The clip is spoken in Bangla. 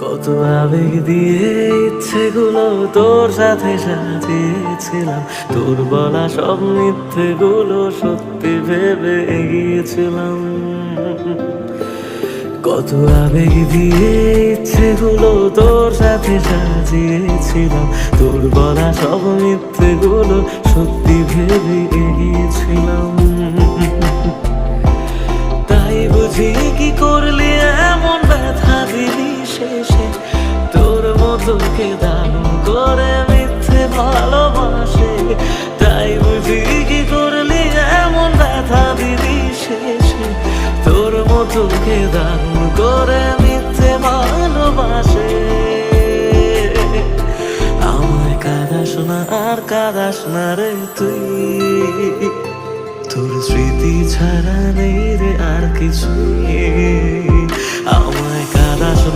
কত আবেগ দিয়ে ইচ্ছেগুলো তোর সাথে সাজিয়েছিলাম, তোর বলা সব মিথ্যেগুলো সত্যি ভেবে এগিয়েছিলাম। কত আবেগ দিয়ে ইচ্ছেগুলো তোর সাথে সাজিয়েছিলাম, তোর বলা সব মিথ্যেগুলো সত্যি ভেবে এগিয়েছিলাম। তাই বুঝি কি করলি এমন ব্যথা দিলি শেষে, তোর মতো কে দাম করে মিথ্যে ভালোবাসে। তাই বুঝি কি করলি এমন ব্যথা দিলি শেষে, তোর মতো কে দাম করে মিথ্যে ভালোবাসে। আমায় কাঁদাস না আর কাঁদাস না রে তুই, তোর স্মৃতি ছাড়া নেই রে আর কিছুই।